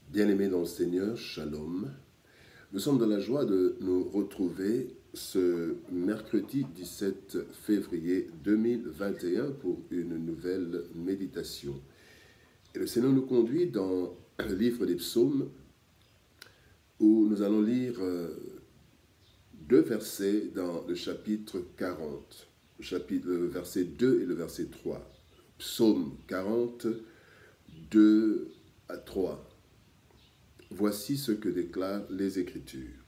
Bien-aimés dans le Seigneur, Shalom. Nous sommes dans la joie de nous retrouver ce mercredi 17 février 2021 pour une nouvelle méditation. Et le Seigneur nous conduit dans le livre des psaumes où nous allons lire deux versets dans le chapitre 40, le verset 2 et le verset 3. Psaume 40, 2 à 3. Voici ce que déclarent les Écritures.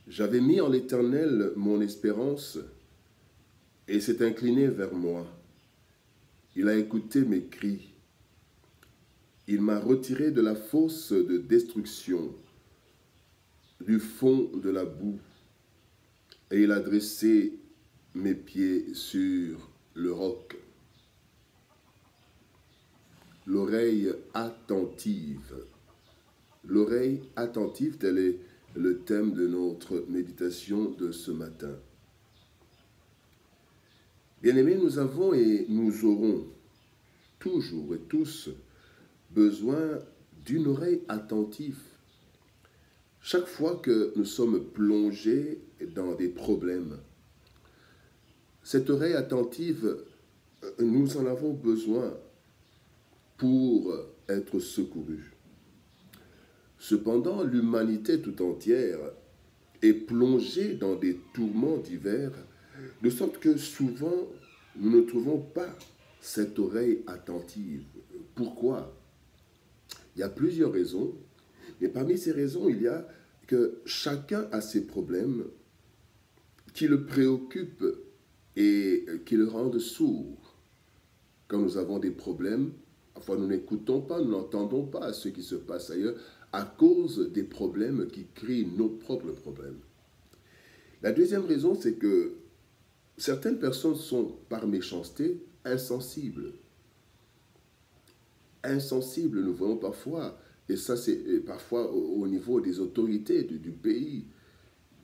J'avais mis en l'Éternel mon espérance, et s'est incliné vers moi. Il a écouté mes cris. Il m'a retiré de la fosse de destruction, du fond de la boue, et il a dressé mes pieds sur le roc. L'oreille attentive. L'oreille attentive, tel est le thème de notre méditation de ce matin. Bien-aimés, nous avons et nous aurons toujours et tous besoin d'une oreille attentive. Chaque fois que nous sommes plongés dans des problèmes, cette oreille attentive, nous en avons besoin pour être secourus. Cependant, l'humanité tout entière est plongée dans des tourments divers, de sorte que souvent, nous ne trouvons pas cette oreille attentive. Pourquoi? Il y a plusieurs raisons, mais parmi ces raisons, il y a que chacun a ses problèmes qui le préoccupent et qui le rendent sourd. Quand nous avons des problèmes, parfois nous n'écoutons pas, nous n'entendons pas ce qui se passe ailleurs à cause des problèmes qui créent nos propres problèmes. La deuxième raison, c'est que certaines personnes sont, par méchanceté, insensibles. Insensibles, nous voyons parfois, et ça c'est parfois au niveau des autorités du pays,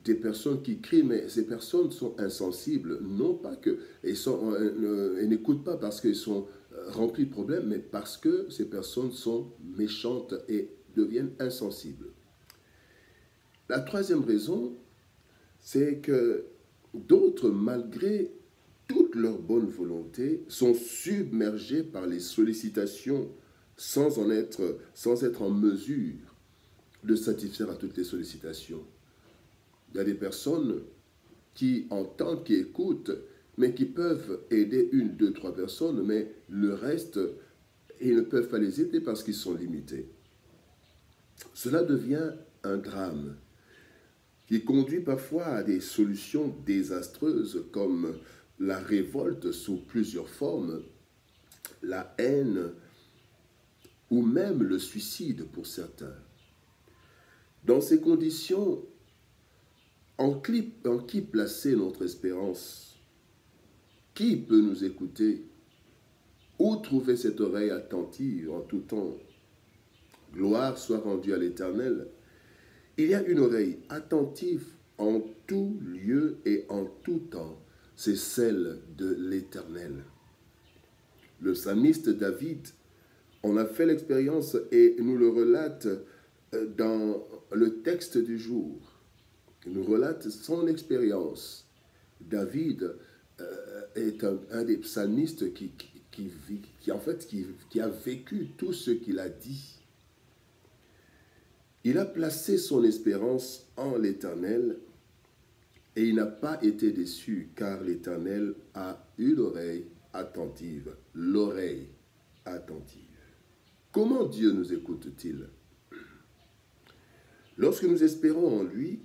des personnes qui crient, mais ces personnes sont insensibles, non pas qu'elles n'écoutent pas parce qu'elles sont remplies de problèmes, mais parce que ces personnes sont méchantes et deviennent insensibles. La troisième raison, c'est que d'autres, malgré toute leur bonne volonté, sont submergés par les sollicitations sans être en mesure de satisfaire à toutes les sollicitations. Il y a des personnes qui entendent, qui écoutent, mais qui peuvent aider une, deux, trois personnes, mais le reste, ils ne peuvent pas les aider parce qu'ils sont limités. Cela devient un drame qui conduit parfois à des solutions désastreuses comme la révolte sous plusieurs formes, la haine ou même le suicide pour certains. Dans ces conditions, en qui placer notre espérance? Qui peut nous écouter? Où trouver cette oreille attentive en tout temps? Gloire soit rendue à l'Éternel. Il y a une oreille attentive en tout lieu et en tout temps. C'est celle de l'Éternel. Le psalmiste David en a fait l'expérience et nous le relate dans le texte du jour. Il nous relate son expérience. David est un des psalmistes qui a vécu tout ce qu'il a dit. Il a placé son espérance en l'Éternel et il n'a pas été déçu car l'Éternel a eu l'oreille attentive. L'oreille attentive. Comment Dieu nous écoute-t-il? Lorsque nous espérons en lui,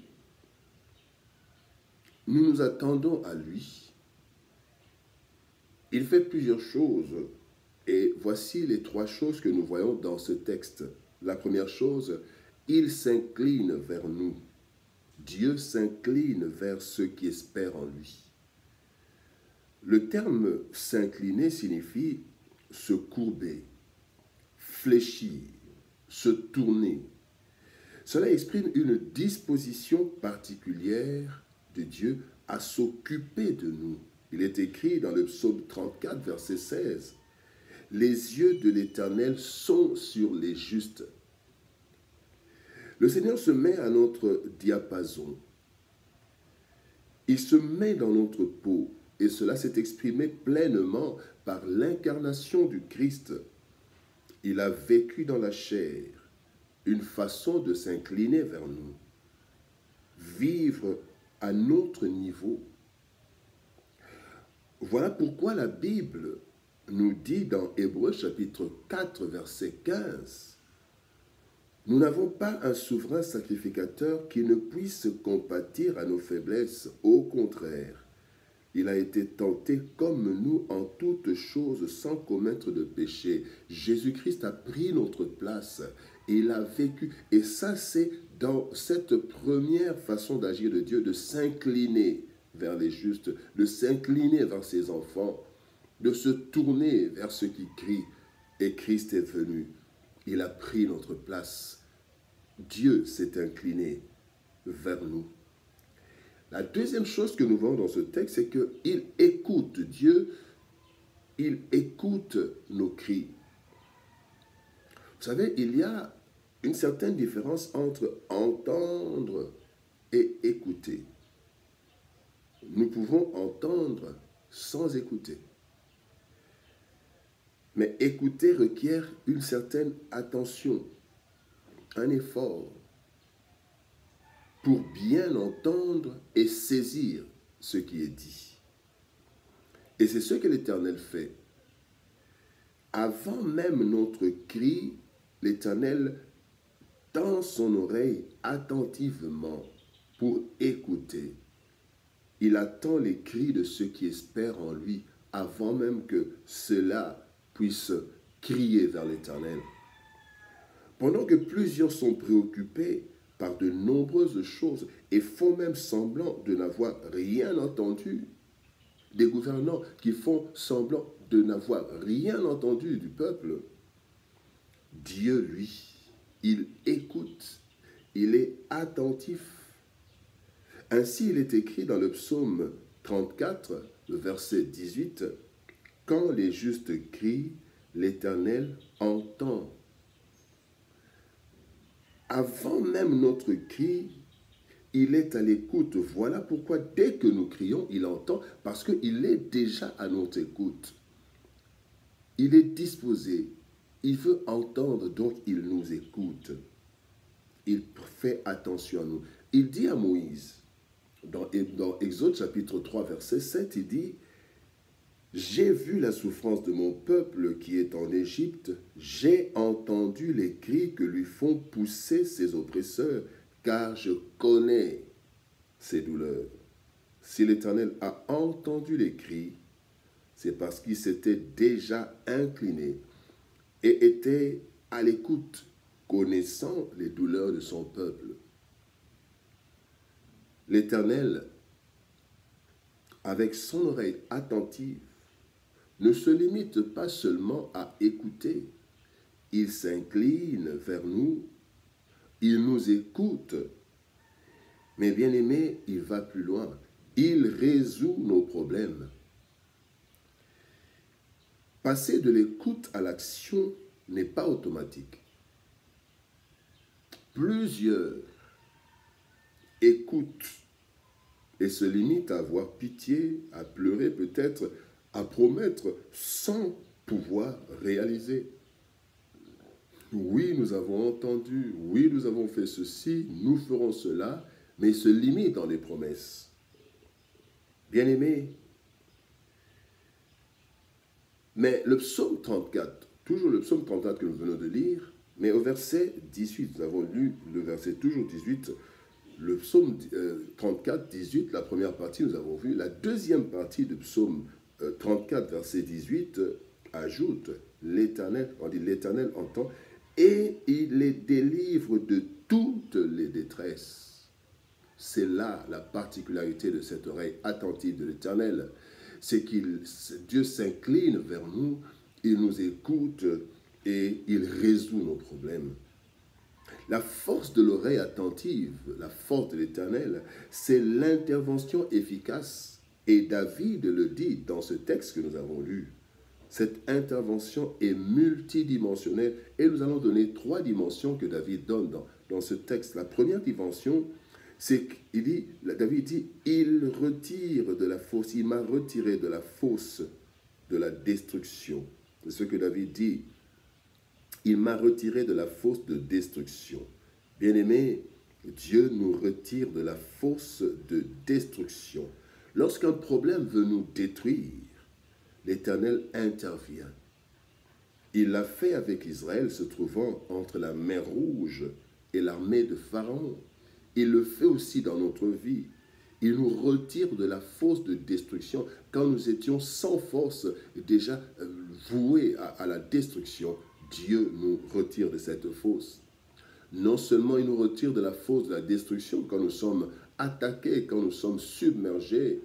nous nous attendons à lui. Il fait plusieurs choses et voici les trois choses que nous voyons dans ce texte. La première chose, il s'incline vers nous. Dieu s'incline vers ceux qui espèrent en lui. Le terme s'incliner signifie se courber, fléchir, se tourner. Cela exprime une disposition particulière de Dieu à s'occuper de nous. Il est écrit dans le psaume 34, verset 16. Les yeux de l'Éternel sont sur les justes. Le Seigneur se met à notre diapason. Il se met dans notre peau. Et cela s'est exprimé pleinement par l'incarnation du Christ. Il a vécu dans la chair une façon de s'incliner vers nous, vivre à notre niveau. Voilà pourquoi la Bible nous dit dans Hébreux chapitre 4, verset 15, « Nous n'avons pas un souverain sacrificateur qui ne puisse compatir à nos faiblesses. Au contraire, il a été tenté comme nous en toutes choses sans commettre de péché. » Jésus-Christ a pris notre place et il a vécu. Et ça, c'est dans cette première façon d'agir de Dieu, de s'incliner vers les justes, de s'incliner vers ses enfants, de se tourner vers ceux qui crient. Et Christ est venu. Il a pris notre place. Dieu s'est incliné vers nous. La deuxième chose que nous voyons dans ce texte, c'est qu'il écoute Dieu, il écoute nos cris. Vous savez, il y a une certaine différence entre entendre et écouter. Nous pouvons entendre sans écouter. Mais écouter requiert une certaine attention, un effort, pour bien entendre et saisir ce qui est dit. Et c'est ce que l'Éternel fait. Avant même notre cri, l'Éternel tend son oreille attentivement pour écouter. Il attend les cris de ceux qui espèrent en lui avant même que ceux-là puissent crier vers l'Éternel. Pendant que plusieurs sont préoccupés par de nombreuses choses et font même semblant de n'avoir rien entendu. Des gouvernants qui font semblant de n'avoir rien entendu du peuple. Dieu, lui, il écoute, il est attentif. Ainsi, il est écrit dans le psaume 34, le verset 18, « Quand les justes crient, l'Éternel entend. » Avant même notre cri, il est à l'écoute. Voilà pourquoi dès que nous crions, il entend, parce qu'il est déjà à notre écoute. Il est disposé. Il veut entendre, donc il nous écoute. Il fait attention à nous. Il dit à Moïse, dans Exode chapitre 3, verset 7, il dit, « J'ai vu la souffrance de mon peuple qui est en Égypte, j'ai entendu les cris que lui font pousser ses oppresseurs, car je connais ses douleurs. » Si l'Éternel a entendu les cris, c'est parce qu'il s'était déjà incliné et était à l'écoute, connaissant les douleurs de son peuple. L'Éternel, avec son oreille attentive, ne se limite pas seulement à écouter. Il s'incline vers nous, il nous écoute. Mais bien aimé, il va plus loin. Il résout nos problèmes. Passer de l'écoute à l'action n'est pas automatique. Plusieurs écoutent et se limitent à avoir pitié, à pleurer peut-être, à promettre sans pouvoir réaliser. Oui, nous avons entendu, oui, nous avons fait ceci, nous ferons cela, mais ils se limitent dans les promesses. Bien-aimés, mais le psaume 34, toujours le psaume 34 que nous venons de lire, mais au verset 18, nous avons lu le verset toujours 18, le psaume 34, 18, la première partie, nous avons vu, la deuxième partie du psaume 34, verset 18, ajoute, l'Éternel, on dit l'Éternel entend, et il les délivre de toutes les détresses. C'est là la particularité de cette oreille attentive de l'Éternel. C'est que Dieu s'incline vers nous, il nous écoute et il résout nos problèmes. La force de l'oreille attentive, la force de l'Éternel, c'est l'intervention efficace. Et David le dit dans ce texte que nous avons lu. Cette intervention est multidimensionnelle et nous allons donner 3 dimensions que David donne dans ce texte. La première dimension, c'est qu'il dit, David dit, il retire de la fosse, il m'a retiré de la fosse de la destruction. C'est ce que David dit. Il m'a retiré de la fosse de destruction. Bien-aimé, Dieu nous retire de la fosse de destruction. Lorsqu'un problème veut nous détruire, l'Éternel intervient. Il l'a fait avec Israël se trouvant entre la mer Rouge et l'armée de Pharaon. Il le fait aussi dans notre vie. Il nous retire de la fosse de destruction quand nous étions sans force, déjà voués à la destruction. Dieu nous retire de cette fosse. Non seulement il nous retire de la fosse de la destruction quand nous sommes attaqués, quand nous sommes submergés,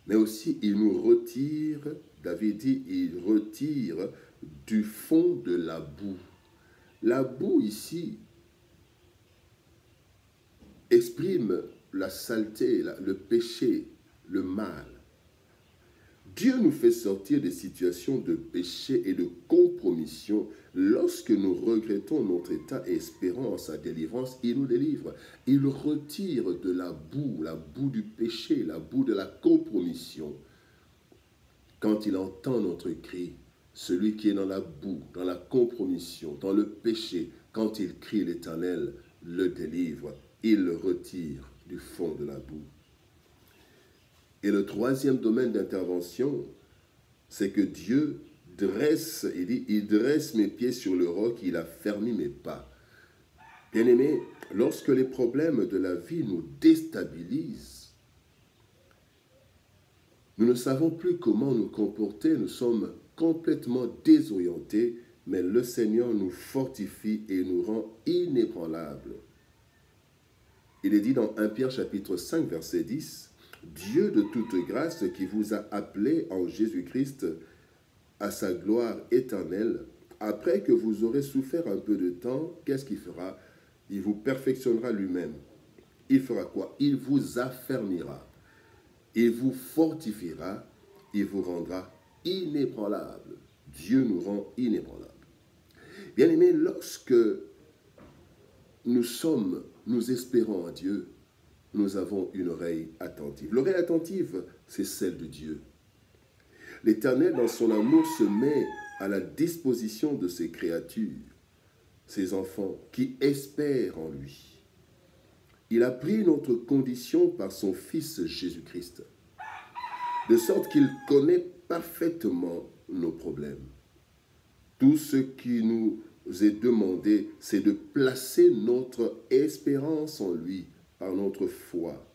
mais aussi il nous retire, David dit, il retire du fond de la boue. La boue ici exprime la saleté, le péché, le mal. Dieu nous fait sortir des situations de péché et de compromission. Lorsque nous regrettons notre état et espérons en sa délivrance, il nous délivre. Il retire de la boue du péché, la boue de la compromission. Quand il entend notre cri, celui qui est dans la boue, dans la compromission, dans le péché, quand il crie, l'Éternel le délivre. Il le retire du fond de la boue. Et le troisième domaine d'intervention, c'est que Dieu dresse, il dit, il dresse mes pieds sur le roc, il a fermé mes pas. Bien-aimés, lorsque les problèmes de la vie nous déstabilisent, nous ne savons plus comment nous comporter, nous sommes complètement désorientés, mais le Seigneur nous fortifie et nous rend inébranlables. Il est dit dans 1 Pierre chapitre 5, verset 10, « Dieu de toute grâce qui vous a appelés en Jésus-Christ à sa gloire éternelle, après que vous aurez souffert un peu de temps, qu'est-ce qu'il fera? Il vous perfectionnera lui-même. Il fera quoi? Il vous affermira. Il vous fortifiera. Il vous rendra inébranlable. » Dieu nous rend inébranlables. Bien-aimés, lorsque nous espérons en Dieu, nous avons une oreille attentive. L'oreille attentive, c'est celle de Dieu. L'Éternel, dans son amour, se met à la disposition de ses créatures, ses enfants, qui espèrent en lui. Il a pris notre condition par son Fils Jésus-Christ, de sorte qu'il connaît parfaitement nos problèmes. Tout ce qui nous est demandé, c'est de placer notre espérance en lui, par notre foi,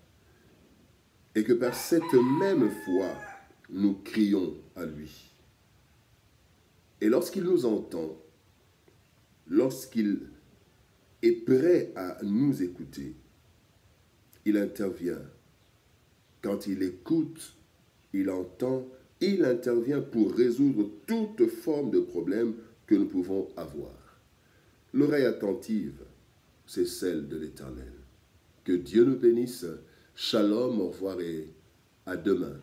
et que par cette même foi, nous crions à lui. Et lorsqu'il nous entend, lorsqu'il est prêt à nous écouter, il intervient. Quand il écoute, il entend, il intervient pour résoudre toute forme de problème que nous pouvons avoir. L'oreille attentive, c'est celle de l'Éternel. Que Dieu nous bénisse. Shalom, au revoir et à demain.